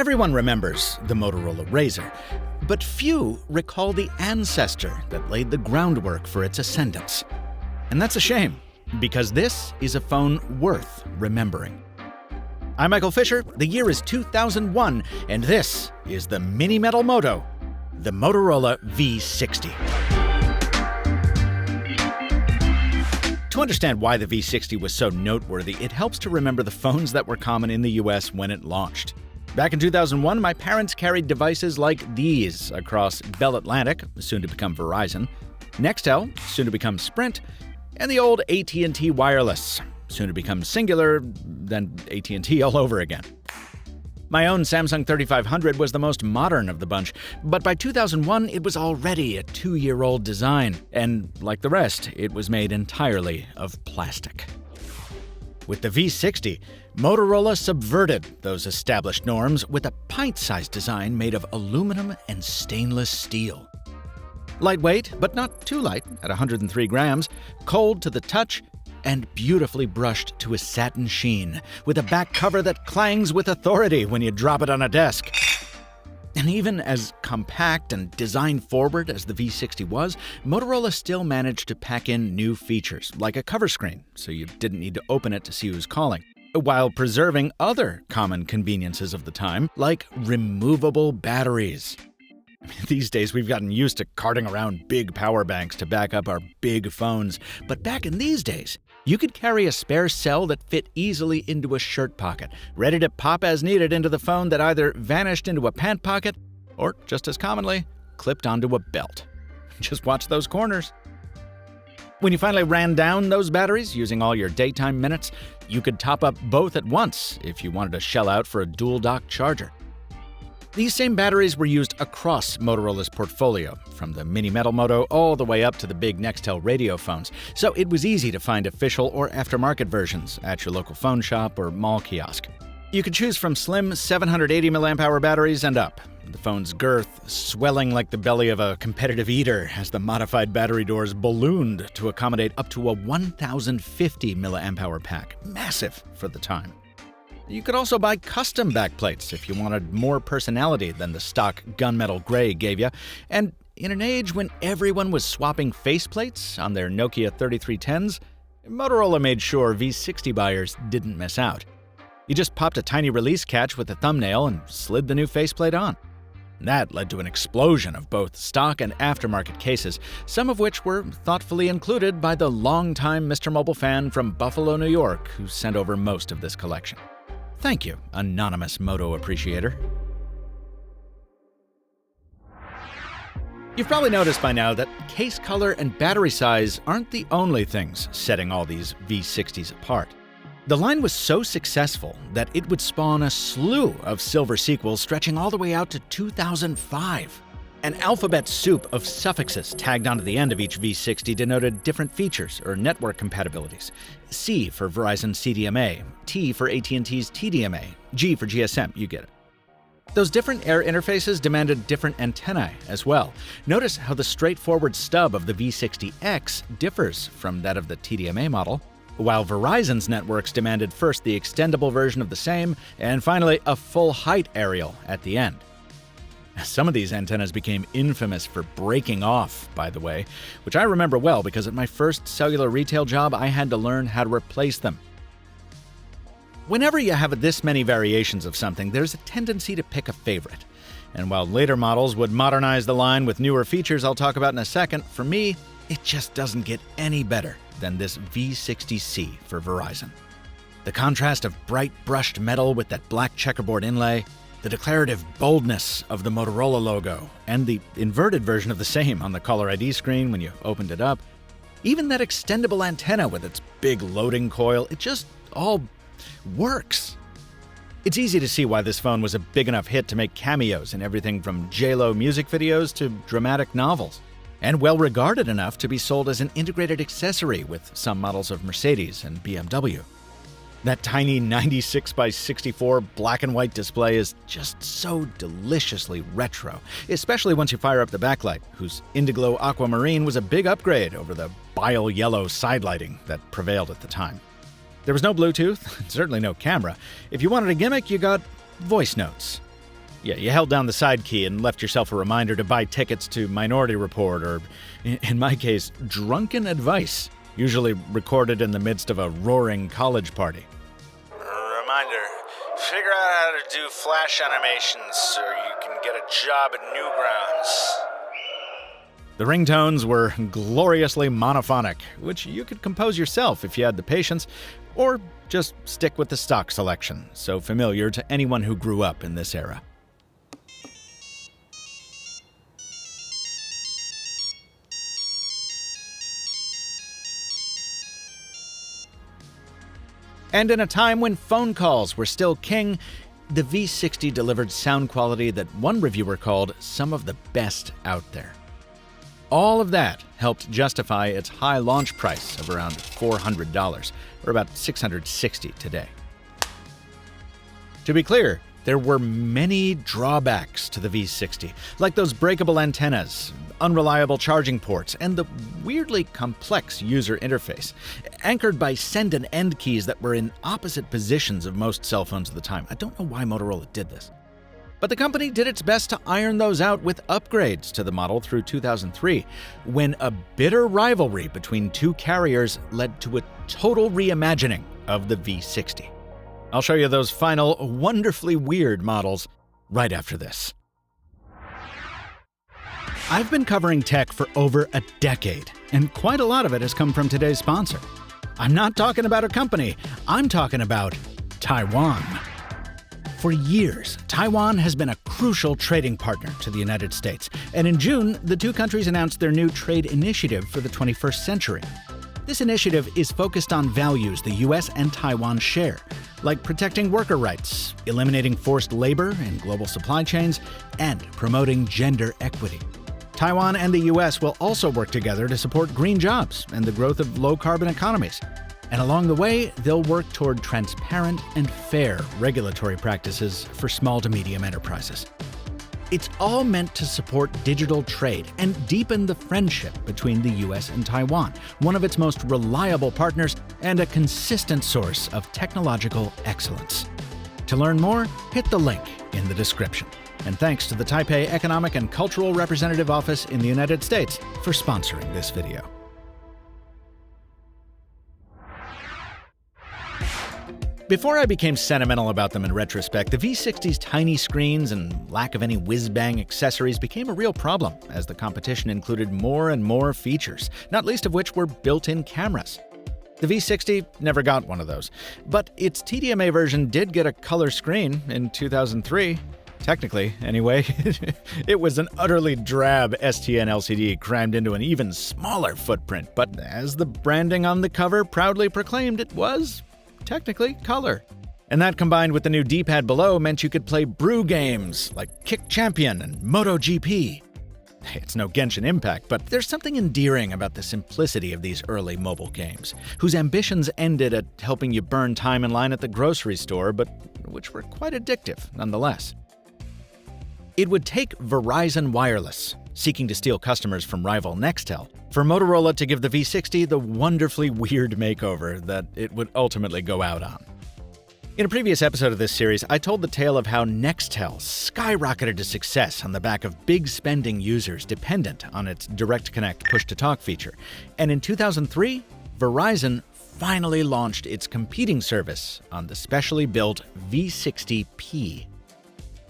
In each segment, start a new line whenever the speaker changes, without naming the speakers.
Everyone remembers the Motorola RAZR, but few recall the ancestor that laid the groundwork for its ascendance. And that's a shame, because this is a phone worth remembering. I'm Michael Fisher, the year is 2001, and this is the mini metal moto, the Motorola V60. To understand why the V60 was so noteworthy, it helps to remember the phones that were common in the US when it launched. Back in 2001, my parents carried devices like these across Bell Atlantic, soon to become Verizon, Nextel, soon to become Sprint, and the old AT&T Wireless, soon to become Singular, then AT&T all over again. My own Samsung 3500 was the most modern of the bunch, but by 2001 it was already a 2-year-old design, and like the rest, it was made entirely of plastic. With the V60, Motorola subverted those established norms with a pint-sized design made of aluminum and stainless steel. Lightweight, but not too light at 103 grams, cold to the touch, and beautifully brushed to a satin sheen, with a back cover that clangs with authority when you drop it on a desk. And even as compact and design-forward as the V60 was, Motorola still managed to pack in new features, like a cover screen, so you didn't need to open it to see who's calling, while preserving other common conveniences of the time, like removable batteries. These days, we've gotten used to carting around big power banks to back up our big phones, but back in these days, you could carry a spare cell that fit easily into a shirt pocket, ready to pop as needed into the phone that either vanished into a pant pocket or, just as commonly, clipped onto a belt. Just watch those corners. When you finally ran down those batteries using all your daytime minutes, you could top up both at once if you wanted to shell out for a dual-dock charger. These same batteries were used across Motorola's portfolio, from the Mini Metal Moto all the way up to the big Nextel radio phones, so it was easy to find official or aftermarket versions at your local phone shop or mall kiosk. You could choose from slim 780 mAh batteries and up, the phone's girth swelling like the belly of a competitive eater as the modified battery doors ballooned to accommodate up to a 1050 mAh pack, massive for the time. You could also buy custom backplates if you wanted more personality than the stock gunmetal gray gave you. And in an age when everyone was swapping faceplates on their Nokia 3310s, Motorola made sure V60 buyers didn't miss out. You just popped a tiny release catch with a thumbnail and slid the new faceplate on. That led to an explosion of both stock and aftermarket cases, some of which were thoughtfully included by the longtime MrMobile fan from Buffalo, New York, who sent over most of this collection. Thank you, anonymous moto appreciator. You've probably noticed by now that case color and battery size aren't the only things setting all these V60s apart. The line was so successful that it would spawn a slew of silver sequels stretching all the way out to 2005. An alphabet soup of suffixes tagged onto the end of each V60 denoted different features or network compatibilities. C for Verizon CDMA, T for AT&T's TDMA, G for GSM, you get it. Those different air interfaces demanded different antennae as well. Notice how the straightforward stub of the V60X differs from that of the TDMA model, while Verizon's networks demanded first the extendable version of the same, and finally a full-height aerial at the end. Some of these antennas became infamous for breaking off, by the way, which I remember well because at my first cellular retail job, I had to learn how to replace them. Whenever you have this many variations of something, there's a tendency to pick a favorite. And while later models would modernize the line with newer features I'll talk about in a second, for me, it just doesn't get any better than this V60C for Verizon. The contrast of bright brushed metal with that black checkerboard inlay, the declarative boldness of the Motorola logo, and the inverted version of the same on the caller ID screen when you opened it up. Even that extendable antenna with its big loading coil, it just all works. It's easy to see why this phone was a big enough hit to make cameos in everything from J-Lo music videos to dramatic novels, and well-regarded enough to be sold as an integrated accessory with some models of Mercedes and BMW. That tiny 96x64 black and white display is just so deliciously retro, especially once you fire up the backlight, whose Indiglo Aquamarine was a big upgrade over the bile yellow side lighting that prevailed at the time. There was no Bluetooth, certainly no camera. If you wanted a gimmick, you got voice notes. Yeah, you held down the side key and left yourself a reminder to buy tickets to Minority Report or, in my case, Drunken Advice, usually recorded in the midst of a roaring college party.
Reminder, figure out how to do flash animations so you can get a job at Newgrounds.
The ringtones were gloriously monophonic, which you could compose yourself if you had the patience, or just stick with the stock selection, so familiar to anyone who grew up in this era. And in a time when phone calls were still king, the V60 delivered sound quality that one reviewer called some of the best out there. All of that helped justify its high launch price of around $400, or about $660 today. To be clear, there were many drawbacks to the V60, like those breakable antennas, unreliable charging ports, and the weirdly complex user interface, anchored by send and end keys that were in opposite positions of most cell phones at the time. I don't know why Motorola did this. But the company did its best to iron those out with upgrades to the model through 2003, when a bitter rivalry between two carriers led to a total reimagining of the V60. I'll show you those final, wonderfully weird models right after this. I've been covering tech for over a decade, and quite a lot of it has come from today's sponsor. I'm not talking about a company, I'm talking about Taiwan. For years, Taiwan has been a crucial trading partner to the United States, and in June, the two countries announced their new trade initiative for the 21st century. This initiative is focused on values the US and Taiwan share, like protecting worker rights, eliminating forced labor in global supply chains, and promoting gender equity. Taiwan and the US will also work together to support green jobs and the growth of low-carbon economies. And along the way, they'll work toward transparent and fair regulatory practices for small to medium enterprises. It's all meant to support digital trade and deepen the friendship between the US and Taiwan, one of its most reliable partners and a consistent source of technological excellence. To learn more, hit the link in the description. And thanks to the Taipei Economic and Cultural Representative Office in the United States for sponsoring this video. Before I became sentimental about them in retrospect, the V60's tiny screens and lack of any whiz-bang accessories became a real problem as the competition included more and more features, not least of which were built-in cameras. The V60 never got one of those, but its TDMA version did get a color screen in 2003. Technically, anyway. It was an utterly drab STN LCD crammed into an even smaller footprint, but as the branding on the cover proudly proclaimed, it was technically color. And that combined with the new D-pad below meant you could play brew games like Kick Champion and Moto GP. It's no Genshin Impact, but there's something endearing about the simplicity of these early mobile games, whose ambitions ended at helping you burn time in line at the grocery store, but which were quite addictive nonetheless. It would take Verizon Wireless, seeking to steal customers from rival Nextel, for Motorola to give the V60 the wonderfully weird makeover that it would ultimately go out on. In a previous episode of this series, I told the tale of how Nextel skyrocketed to success on the back of big spending users dependent on its Direct Connect push-to-talk feature. And in 2003, Verizon finally launched its competing service on the specially built V60P.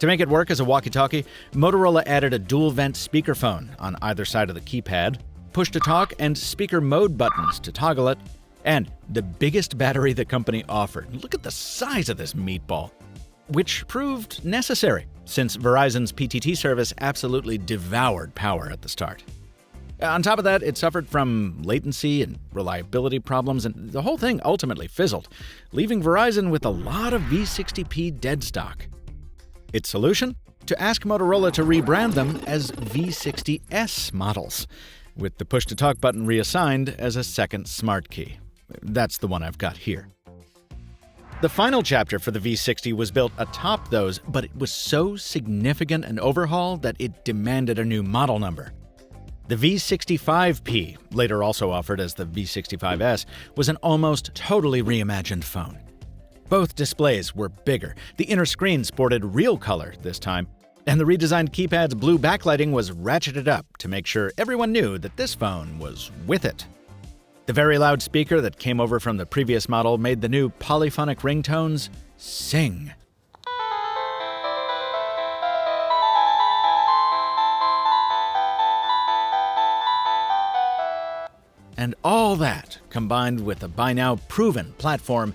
To make it work as a walkie-talkie, Motorola added a dual-vent speakerphone on either side of the keypad, push-to-talk and speaker mode buttons to toggle it, and the biggest battery the company offered. Look at the size of this meatball, which proved necessary, since Verizon's PTT service absolutely devoured power at the start. On top of that, it suffered from latency and reliability problems, and the whole thing ultimately fizzled, leaving Verizon with a lot of V60P dead stock. Its solution? To ask Motorola to rebrand them as V60S models, with the push-to-talk button reassigned as a second smart key. That's the one I've got here. The final chapter for the V60 was built atop those, but it was so significant an overhaul that it demanded a new model number. The V65P, later also offered as the V65S, was an almost totally reimagined phone. Both displays were bigger. The inner screen sported real color this time, And the redesigned keypad's blue backlighting was ratcheted up to make sure everyone knew that this phone was with it. The very loud speaker that came over from the previous model made the new polyphonic ringtones sing. And all that combined with a by now proven platform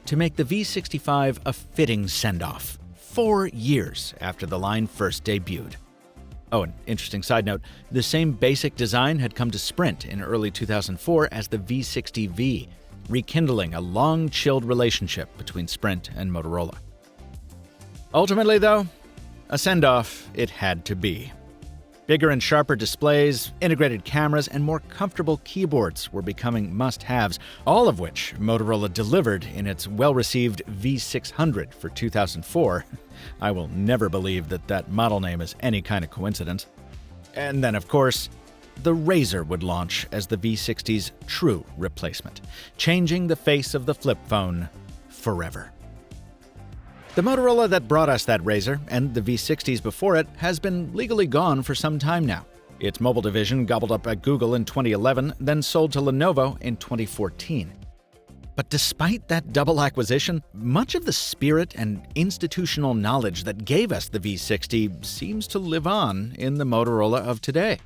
to make the V65 a fitting send-off 4 years after the line first debuted. Oh, an interesting side note, the same basic design had come to Sprint in early 2004 as the V60V, rekindling a long-chilled relationship between Sprint and Motorola. Ultimately, though, a send-off it had to be. Bigger and sharper displays, integrated cameras, and more comfortable keyboards were becoming must-haves, all of which Motorola delivered in its well-received V600 for 2004. I will never believe that model name is any kind of coincidence. And then, of course, the RAZR would launch as the V60's true replacement, changing the face of the flip phone forever. The Motorola that brought us that RAZR, and the V60s before it, has been legally gone for some time now. Its mobile division gobbled up by Google in 2011, then sold to Lenovo in 2014. But despite that double acquisition, much of the spirit and institutional knowledge that gave us the V60 seems to live on in the Motorola of today.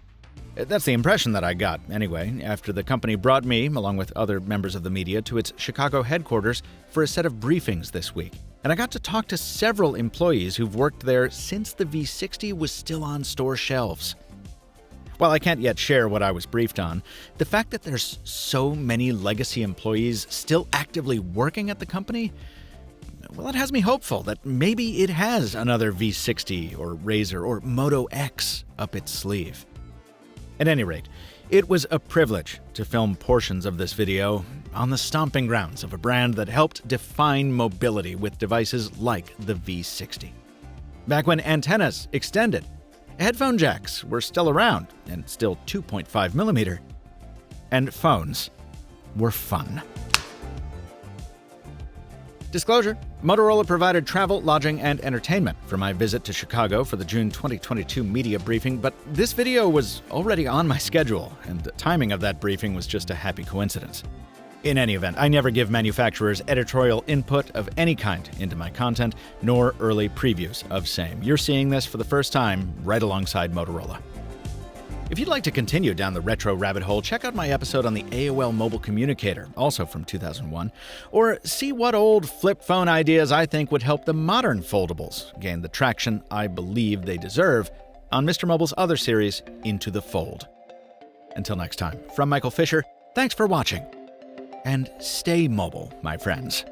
That's the impression that I got, anyway, after the company brought me, along with other members of the media, to its Chicago headquarters for a set of briefings this week. And I got to talk to several employees who've worked there since the V60 was still on store shelves. While I can't yet share what I was briefed on, the fact that there's so many legacy employees still actively working at the company, well, it has me hopeful that maybe it has another V60 or RAZR or Moto X up its sleeve. At any rate, it was a privilege to film portions of this video on the stomping grounds of a brand that helped define mobility with devices like the V60. Back when antennas extended, headphone jacks were still around and still 2.5mm, and phones were fun. Disclosure: Motorola provided travel, lodging, and entertainment for my visit to Chicago for the June 2022 media briefing, but this video was already on my schedule, and the timing of that briefing was just a happy coincidence. In any event, I never give manufacturers editorial input of any kind into my content, nor early previews of same. You're seeing this for the first time right alongside Motorola. If you'd like to continue down the retro rabbit hole, check out my episode on the AOL Mobile Communicator, also from 2001, or see what old flip phone ideas I think would help the modern foldables gain the traction I believe they deserve on MrMobile's other series, Into the Fold. Until next time, from Michael Fisher, thanks for watching, and stay mobile, my friends.